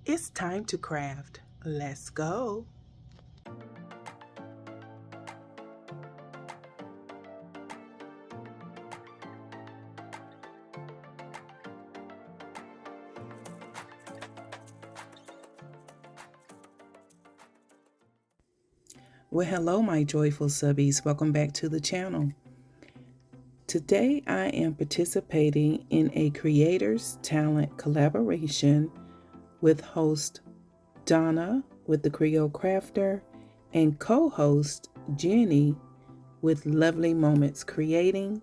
It's time to craft. Let's go. Well, hello, my joyful subbies. Welcome back to the channel. Today, I am participating in a Creators Talent collaboration with host Donna with the Creole Crafter and co-host Jenny with Lovely Moments Creating,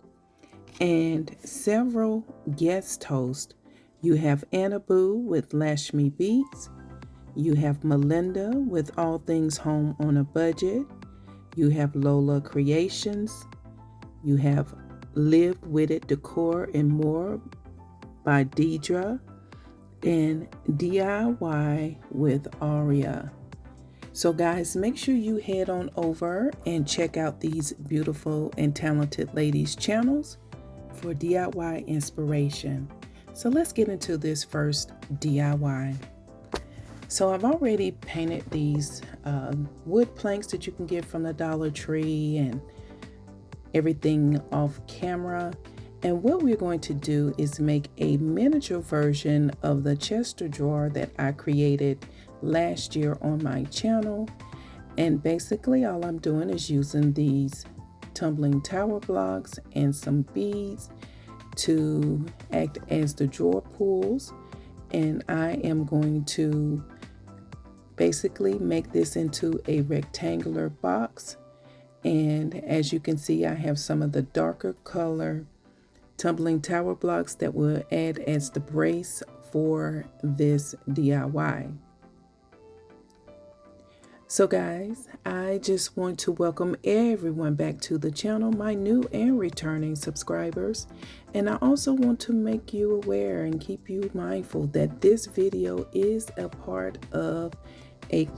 and several guest hosts. You have AnaBoo with Lash Me Beats. You have Malinda with All Things Home on a Budget. You have Lola Creations. You have Live With It Decor and More by Deidra. And DIY with Aurea. So guys, make sure you head on over and check out these beautiful and talented ladies' channels for DIY inspiration. So let's get into this first DIY. So I've already painted these wood planks that you can get from the Dollar Tree and everything off camera. And what we're going to do is make a miniature version of the Chester drawer that I created last year on my channel. And basically all I'm doing is using these tumbling tower blocks and some beads to act as the drawer pulls. And I am going to basically make this into a rectangular box. And as you can see, I have some of the darker color tumbling tower blocks that will add as the brace for this DIY. So guys, I just want to welcome everyone back to the channel, my new and returning subscribers. And I also want to make you aware and keep you mindful that this video is a part of a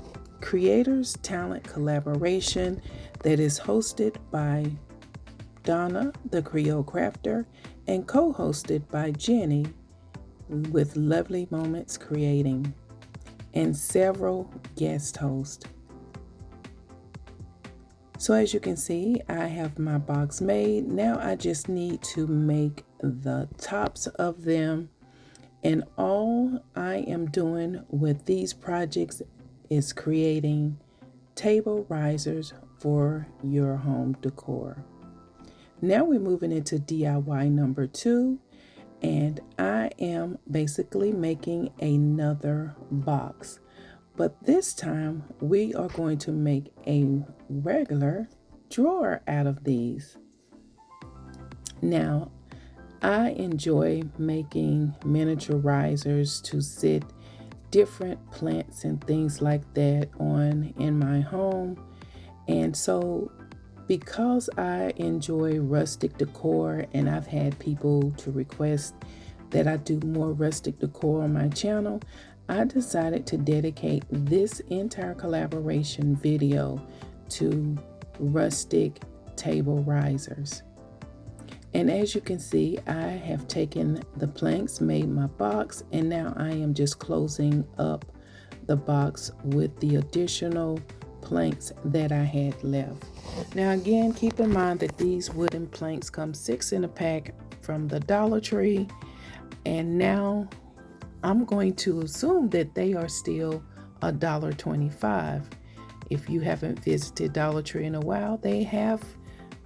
Creators Talent collaboration that is hosted by Donna, the Creole Crafter, and co-hosted by Jenny with Lovely Moments Creating, and several guest hosts. So as you can see, I have my box made. Now I just need to make the tops of them. And all I am doing with these projects is creating table risers for your home decor. Now we're moving into DIY number 2, and I am basically making another box. But this time we are going to make a regular drawer out of these. Now, I enjoy making miniature risers to sit different plants and things like that on in my home. And so because I enjoy rustic decor, and I've had people to request that I do more rustic decor on my channel, I decided to dedicate this entire collaboration video to rustic table risers. And as you can see, I have taken the planks, made my box, and now I am just closing up the box with the additional planks that I had left. Now again, keep in mind that these wooden planks come 6 in a pack from the Dollar Tree, and now I'm going to assume that they are still $1.25. If you haven't visited Dollar Tree in a while, they have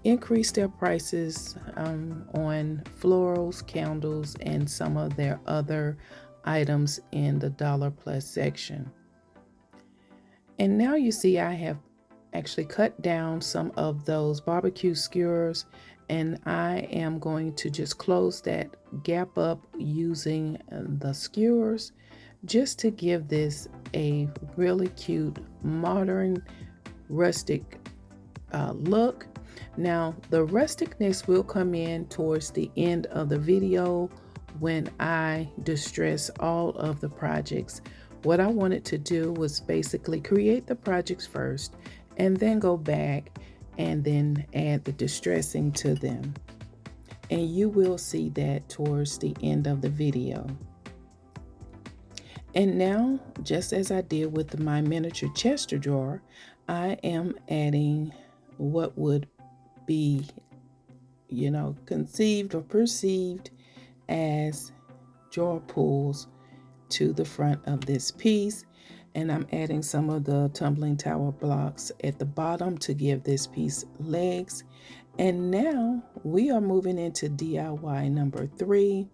increased their prices on florals, candles, and some of their other items in the Dollar Plus section. And now you see I have actually cut down some of those barbecue skewers, and I am going to just close that gap up using the skewers just to give this a really cute modern rustic look. Now the rusticness will come in towards the end of the video when I distress all of the projects. What I wanted to do was basically create the projects first and then go back and then add the distressing to them. And you will see that towards the end of the video. And now, just as I did with my miniature chest drawer, I am adding what would be, conceived or perceived as drawer pulls to the front of this piece. And I'm adding some of the tumbling tower blocks at the bottom to give this piece legs. And now we are moving into DIY number 3.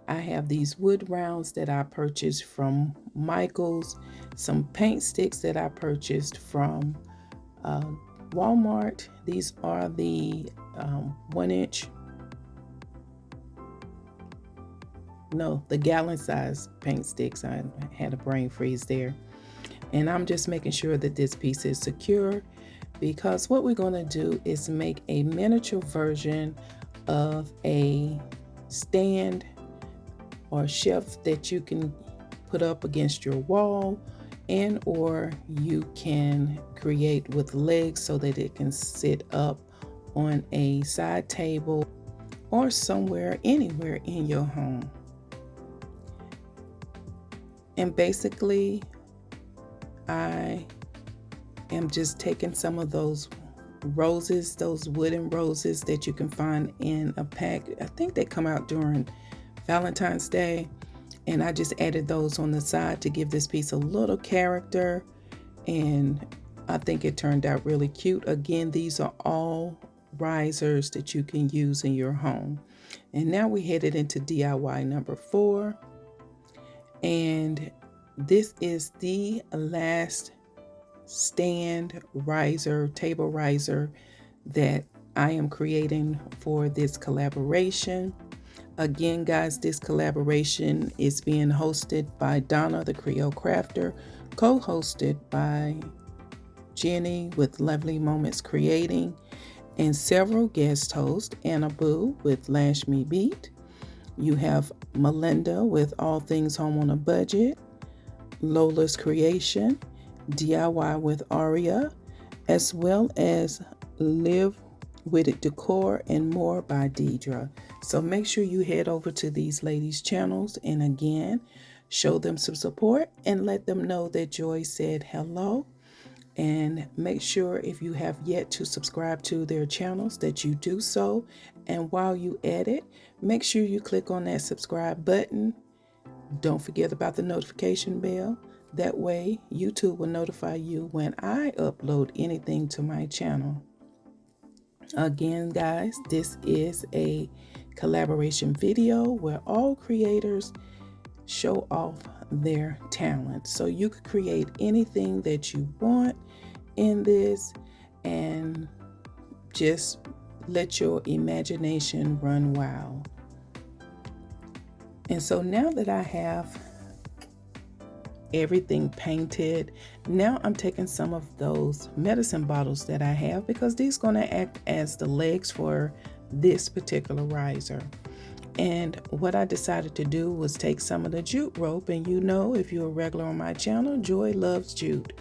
I have these wood rounds that I purchased from Michael's, some paint sticks that I purchased from Walmart. These are the 1-inch, the gallon size paint sticks. I had a brain freeze there. And I'm just making sure that this piece is secure, because what we're going to do is make a miniature version of a stand or shelf that you can put up against your wall, and or you can create with legs so that it can sit up on a side table or somewhere, anywhere in your home. And basically, I am just taking some of those roses, those wooden roses that you can find in a pack. I think they come out during Valentine's Day, and I just added those on the side to give this piece a little character, and I think it turned out really cute. Again, these are all risers that you can use in your home. And now we headed into DIY number 4, and this is the last stand riser, table riser that I am creating for this collaboration. Again, guys, this collaboration is being hosted by Donna, the Creole Crafter, co-hosted by Jenny with Lovely Moments Creating, and several guest hosts, AnaBoo with Lash Me Beat. You have Malinda with All Things Home on a Budget, Lola's Creation, DIY with Aurea, as well as Live with It Decor and More by Deidra. So make sure you head over to these ladies' channels and again, show them some support and let them know that Joy said hello. And make sure if you have yet to subscribe to their channels that you do so. And while you at it, make sure you click on that subscribe button. Don't forget about the notification bell. That way, YouTube will notify you when I upload anything to my channel. Again, guys, this is a collaboration video where all creators show off their talent. So you could create anything that you want in this and just let your imagination run wild. And so now that I have everything painted, now I'm taking some of those medicine bottles that I have, because these are going to act as the legs for this particular riser. And what I decided to do was take some of the jute rope, and if you're a regular on my channel, Joy loves jute.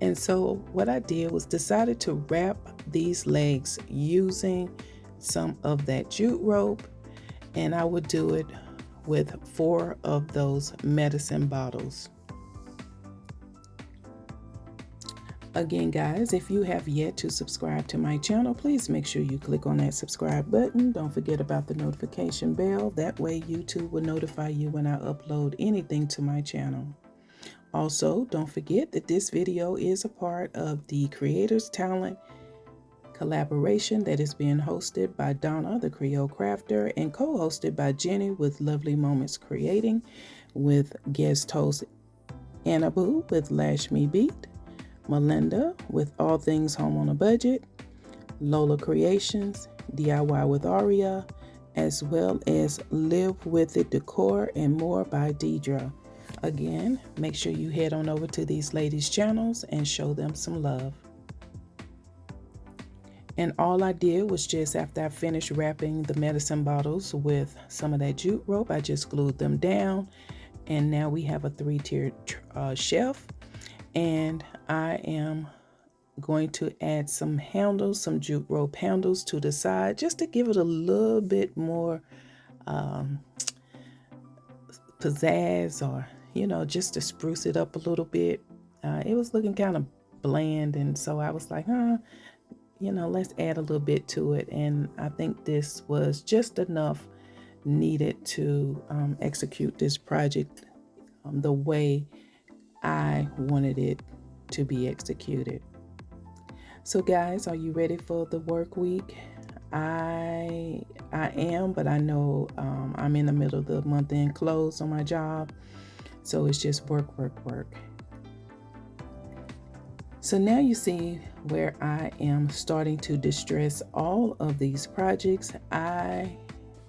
And so what I did was decided to wrap these legs using some of that jute rope, and I would do it with 4 of those medicine bottles. Again, guys, if you have yet to subscribe to my channel, please make sure you click on that subscribe button. Don't forget about the notification bell. That way YouTube will notify you when I upload anything to my channel. Also, don't forget that this video is a part of the Creators Talent collaboration that is being hosted by Donna, the Creole Crafter, and co-hosted by Jenny with Lovely Moments Creating, with guest host AnaBoo with Lash Me Beat, Malinda with All Things Home on a Budget, Lola Creations, DIY with Aurea, as well as Live with It Decor and More by Deidra. Again, make sure you head on over to these ladies' channels and show them some love. And all I did was just, after I finished wrapping the medicine bottles with some of that jute rope, I just glued them down. And now we have a 3-tiered shelf. And I am going to add some handles, some jute rope handles to the side, just to give it a little bit more pizzazz, or you know, just to spruce it up a little bit. It was looking kind of bland, and so I was like, you know, let's add a little bit to it. And I think this was just enough needed to execute this project the way I wanted it to be executed. So guys, are you ready for the work week? I am, but I know I'm in the middle of the month-end close on my job, so it's just work, work, work. So now you see where I am starting to distress all of these projects. I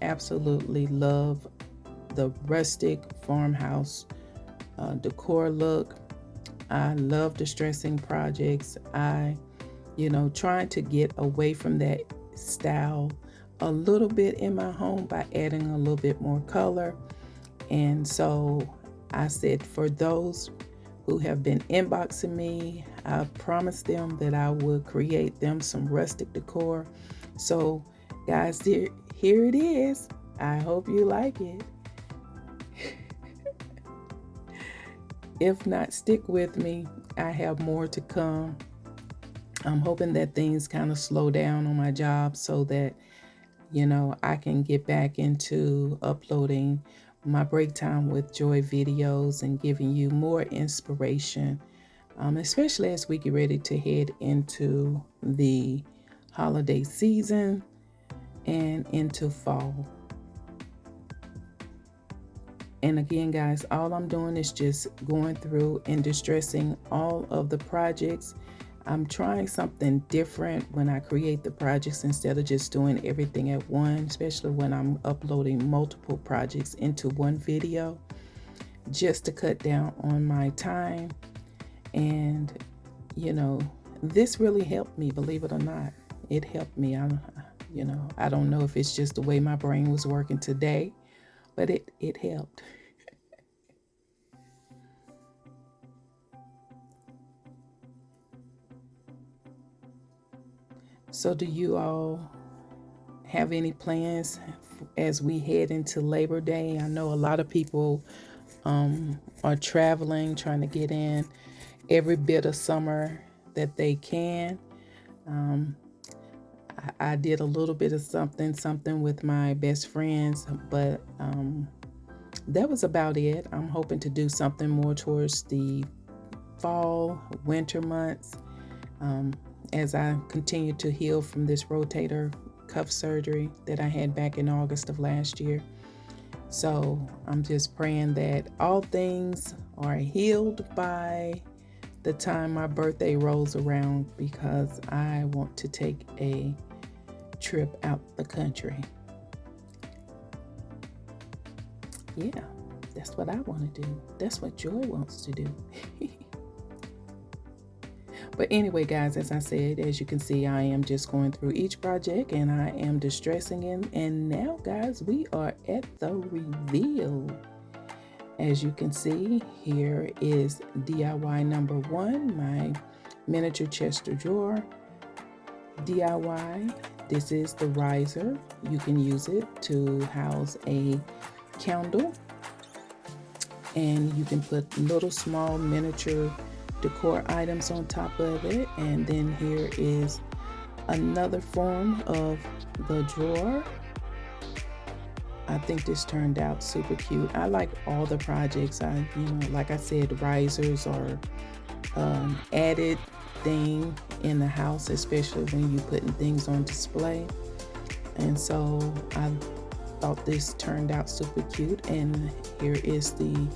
absolutely love the rustic farmhouse decor look. I love distressing projects. You know, trying to get away from that style a little bit in my home by adding a little bit more color. And so I said, for those who have been inboxing me, I promised them that I would create them some rustic decor. So guys, here it is. I hope you like it. If not, stick with me. I have more to come. I'm hoping that things kind of slow down on my job so that, you know, I can get back into uploading my break time with joy videos and giving you more inspiration, especially as we get ready to head into the holiday season and into fall. And again, guys, all I'm doing is just going through and distressing all of the projects. I'm trying something different when I create the projects instead of just doing everything at once, especially when I'm uploading multiple projects into one video, just to cut down on my time. And, you know, this really helped me, believe it or not. It helped me. I don't know if it's just the way my brain was working today, but it helped. So do you all have any plans as we head into Labor Day? I know a lot of people are traveling, trying to get in every bit of summer that they can. I did a little bit of something with my best friends, but that was about it. I'm hoping to do something more towards the fall, winter months, as I continue to heal from this rotator cuff surgery that I had back in August of last year. So I'm just praying that all things are healed by the time my birthday rolls around, because I want to take a trip out the country. Yeah, that's what I want to do. That's what Joy wants to do. But anyway, guys, as I said, as you can see, I am just going through each project and I am distressing it. And now, guys, we are at the reveal. As you can see, here is DIY number 1, my miniature chest of drawer. DIY, this is the riser. You can use it to house a candle. And you can put little small miniature decor items on top of it. And then here is another form of the drawer. I think this turned out super cute. I like all the projects. Like I said, risers are added thing in the house, especially when you're putting things on display. And so I thought this turned out super cute. And here is the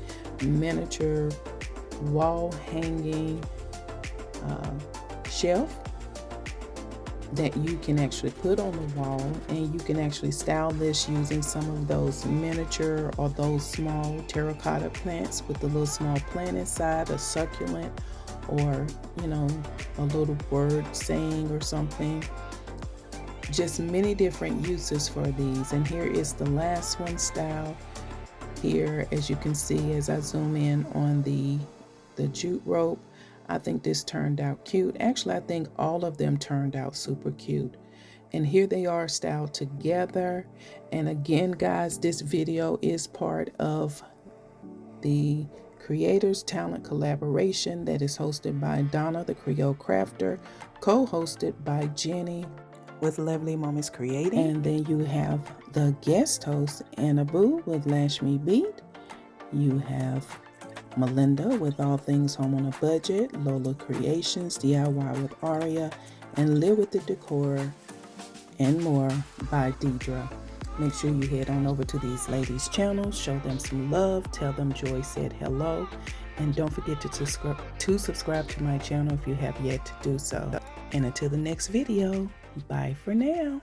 miniature wall hanging shelf that you can actually put on the wall, and you can actually style this using some of those miniature or those small terracotta plants with the little small plant inside, a succulent, or a little word saying or something. Just many different uses for these. And here is the last one style. Here, as you can see, as I zoom in on the jute rope, I think this turned out cute. Actually, I think all of them turned out super cute. And here they are styled together. And again, guys, this video is part of the Creators Talent Collaboration that is hosted by Donna the Creole Crafter, co-hosted by Jenny with Lovely Moments Creating. And then you have the guest host, AnaBoo with Lash Me Beat. You have Malinda with All Things Home on a Budget, Lola Creations, DIY with Aurea, and Live with the Decor, and more by Deidra. Make sure you head on over to these ladies' channels, show them some love, tell them Joy said hello, and don't forget to subscribe to my channel if you have yet to do so. And until the next video, bye for now.